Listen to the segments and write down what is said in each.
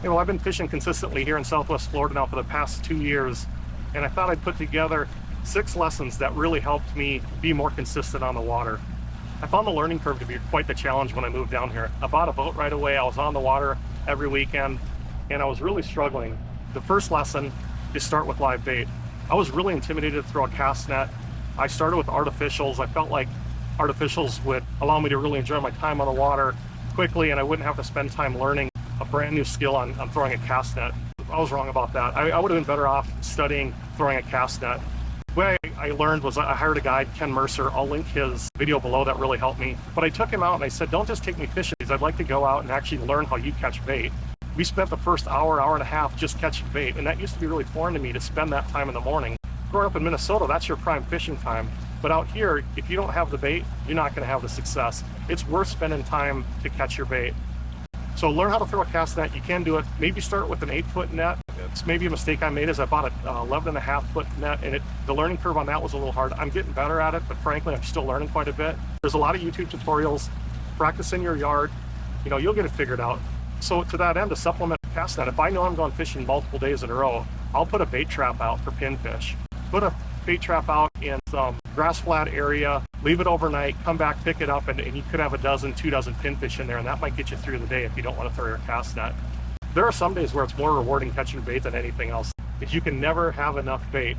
Hey, well, I've been fishing consistently here in Southwest Florida now for the past 2 years, and I thought I'd put together 6 lessons that really helped me be more consistent on the water. I found the learning curve to be quite the challenge when I moved down here. I bought a boat right away. I was on the water every weekend, and I was really struggling. The first lesson is start with live bait. I was really intimidated to throw a cast net. I started with artificials. I felt like artificials would allow me to really enjoy my time on the water quickly, and I wouldn't have to spend time learning a brand new skill on throwing a cast net. I was wrong about that. I would have been better off studying throwing a cast net. The way I learned was I hired a guide, Ken Mercer. I'll link his video below. That really helped me. But I took him out and I said, don't just take me fishing. I'd like to go out and actually learn how you catch bait. We spent the first hour and a half just catching bait, and that used to be really foreign to me to spend that time in the morning. Growing up in Minnesota, that's your prime fishing time. But out here, if you don't have the bait, you're not going to have the success. It's worth spending time to catch your bait. So learn how to throw a cast net. You can do it. Maybe start with an 8-foot net. It's maybe a mistake I made is I bought an 11.5-foot net, and the learning curve on that was a little hard. I'm getting better at it, but frankly, I'm still learning quite a bit. There's a lot of YouTube tutorials. Practice in your yard. You'll get it figured out. So to that end, to supplement a cast net, if I know I'm going fishing multiple days in a row, I'll put a bait trap out for pinfish. Put a bait trap out in some grass flat area, leave it overnight, come back, pick it up, and you could have 2 dozen pinfish in there, and that might get you through the day if you don't want to throw your cast net. There are some days where it's more rewarding catching bait than anything else, because you can never have enough bait.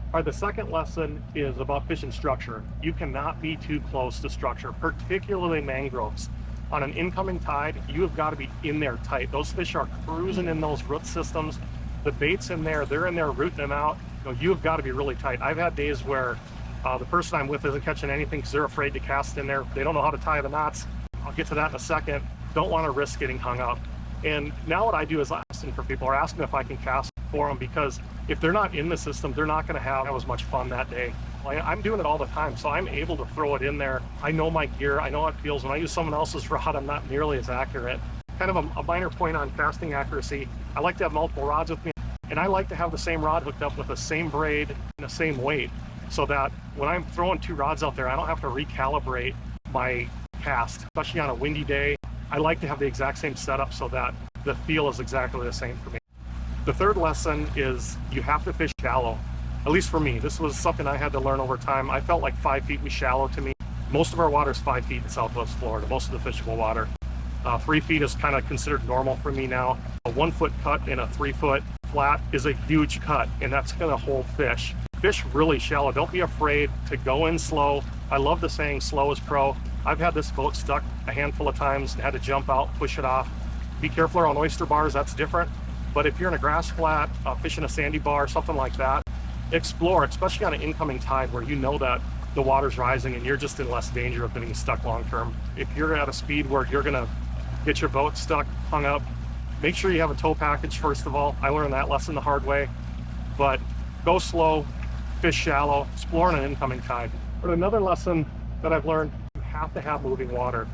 All right, the second lesson is about fishing structure. You cannot be too close to structure, particularly mangroves. On an incoming tide, you have got to be in there tight. Those fish are cruising in those root systems. The bait's in there, they're in there rooting them out. You've got to be really tight. I've had days where the person I'm with isn't catching anything because they're afraid to cast in there. They don't know how to tie the knots. I'll get to that in a second. Don't want to risk getting hung up. And now what I do is I ask for people, or ask them if I can cast for them, because if they're not in the system, they're not going to have as much fun that day. I'm doing it all the time, so I'm able to throw it in there. I know my gear. I know how it feels. When I use someone else's rod, I'm not nearly as accurate. Kind of a minor point on casting accuracy. I like to have multiple rods with me, and I like to have the same rod hooked up with the same braid and the same weight, so that when I'm throwing 2 rods out there, I don't have to recalibrate my cast, especially on a windy day. I like to have the exact same setup so that the feel is exactly the same for me. The third lesson is you have to fish shallow. At least for me, this was something I had to learn over time. I felt like 5 feet was shallow to me. Most of our water is 5 feet in Southwest Florida, most of the fishable water. 3 feet is kind of considered normal for me now. A 1-foot cut in a 3-foot flat is a huge cut, and that's gonna hold fish. Fish really shallow. Don't be afraid to go in slow. I love the saying, slow is pro. I've had this boat stuck a handful of times and had to jump out, push it off. Be careful around oyster bars, that's different. But if you're in a grass flat, fishing a sandy bar, something like that, explore, especially on an incoming tide where you know that the water's rising and you're just in less danger of getting stuck long term. If you're at a speed where you're gonna get your boat stuck, hung up, make sure you have a tow package first of all. I learned that lesson the hard way. But go slow, fish shallow, explore on an incoming tide. But another lesson that I've learned, you have to have moving water.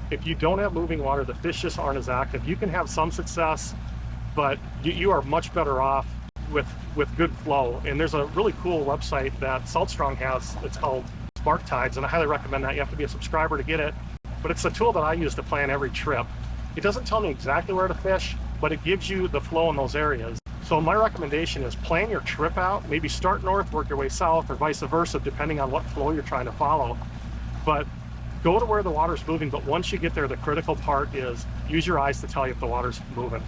If you don't have moving water, the fish just aren't as active. You can have some success, but you are much better off with good flow. And there's a really cool website that Saltstrong has. It's called Spark Tides, and I highly recommend that. You have to be a subscriber to get it, but it's a tool that I use to plan every trip. It doesn't tell me exactly where to fish, but it gives you the flow in those areas. So my recommendation is plan your trip out, maybe start north, work your way south, or vice versa, depending on what flow you're trying to follow. But go to where the water's moving, but once you get there, the critical part is use your eyes to tell you if the water's moving.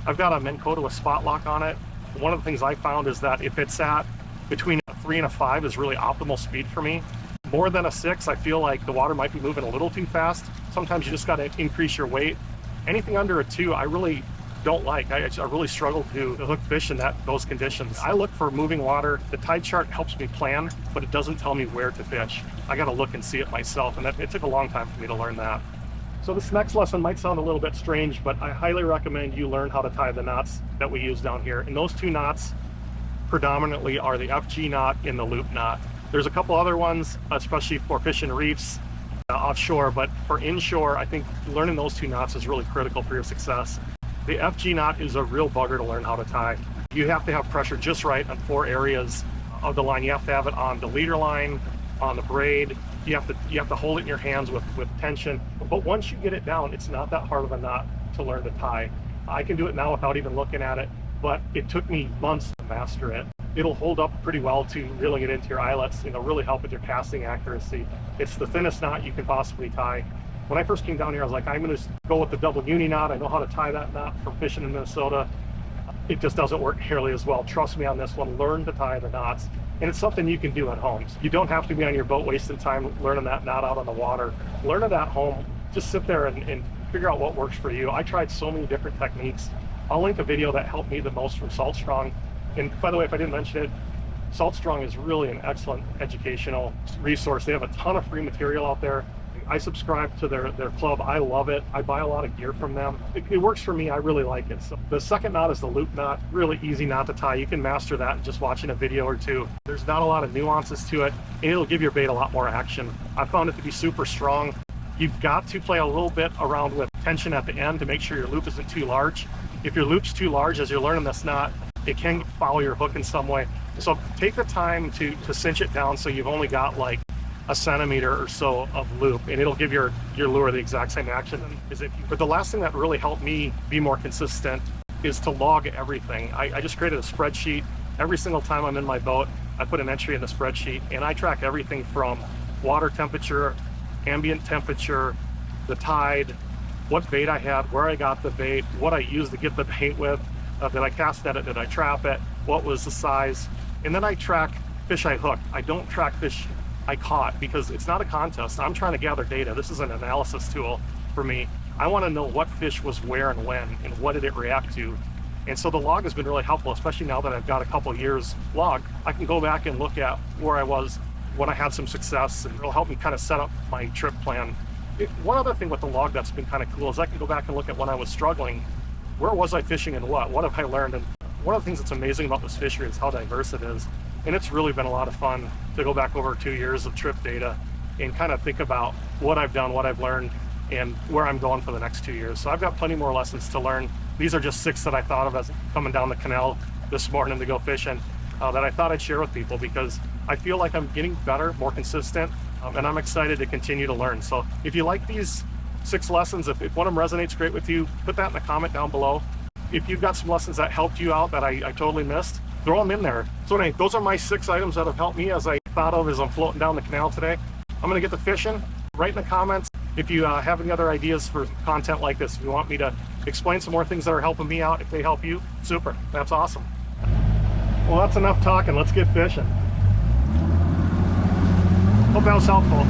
I've got a Minn Kota with spot lock on it. One of the things I found is that if it's at between a 3 and a 5 is really optimal speed for me. More than a 6, I feel like the water might be moving a little too fast. Sometimes you just got to increase your weight. Anything under a 2, I really don't like. I really struggle to hook fish in those conditions. I look for moving water. The tide chart helps me plan, but it doesn't tell me where to fish. I got to look and see it myself, and it took a long time for me to learn that. So this next lesson might sound a little bit strange, but I highly recommend you learn how to tie the knots that we use down here. And those 2 knots predominantly are the FG knot and the loop knot. There's a couple other ones, especially for fishing reefs offshore, but for inshore, I think learning those 2 knots is really critical for your success. The FG knot is a real bugger to learn how to tie. You have to have pressure just right on 4 areas of the line. You have to have it on the leader line, on the braid. You have to hold it in your hands with tension. But once you get it down, it's not that hard of a knot to learn to tie. I can do it now without even looking at it, but it took me months to master it. It'll hold up pretty well to reeling it into your eyelets, really help with your casting accuracy. It's the thinnest knot you can possibly tie. When I first came down here, I was like, I'm gonna go with the double uni knot. I know how to tie that knot from fishing in Minnesota. It just doesn't work nearly as well. Trust me on this one, learn to tie the knots. And it's something you can do at home. You don't have to be on your boat wasting time learning that knot out on the water. Learn it at home. Just sit there and figure out what works for you. I tried so many different techniques. I'll link a video that helped me the most from Salt Strong. And by the way, if I didn't mention it, Salt Strong is really an excellent educational resource. They have a ton of free material out there. I subscribe to their club. I love it. I buy a lot of gear from them. It works for me. I really like it. So the second knot is the loop knot. Really easy knot to tie. You can master that just watching a video or two. There's not a lot of nuances to it, and it'll give your bait a lot more action. I found it to be super strong. You've got to play a little bit around with tension at the end to make sure your loop isn't too large. If your loop's too large as you're learning this knot, it can foul your hook in some way. So take the time to cinch it down so you've only got like a centimeter or so of loop, and it'll give your lure the exact same action as if you. But the last thing that really helped me be more consistent is to log everything. I just created a spreadsheet. Every single time I'm in my boat, I put an entry in the spreadsheet, and I track everything from water temperature, ambient temperature, the tide, what bait I had, where I got the bait, what I used to get the bait with, did I cast at it, did I trap it, what was the size, and then I track fish I hooked. I don't track fish I caught because it's not a contest. I'm trying to gather data. This is an analysis tool for me. I want to know what fish was where and when and what did it react to. And so the log has been really helpful, especially now that I've got a couple years log. I can go back and look at where I was when I had some success, and it'll help me kind of set up my trip plan. One other thing with the log that's been kind of cool is I can go back and look at when I was struggling. Where was I fishing and what have I learned? And one of the things that's amazing about this fishery is how diverse it is. And it's really been a lot of fun to go back over 2 years of trip data and kind of think about what I've done, what I've learned, and where I'm going for the next 2 years. So I've got plenty more lessons to learn. These are just 6 that I thought of as coming down the canal this morning to go fishing that I thought I'd share with people because I feel like I'm getting better, more consistent, and I'm excited to continue to learn. So if you like these 6 lessons, if one of them resonates great with you, put that in the comment down below. If you've got some lessons that helped you out that I totally missed, throw them in there. So anyway, those are my 6 items that have helped me as I thought of as I'm floating down the canal today. I'm gonna get to fishing. Write in the comments if you have any other ideas for content like this. If you want me to explain some more things that are helping me out, if they help you, super, that's awesome. Well, that's enough talking, let's get fishing. Hope that was helpful.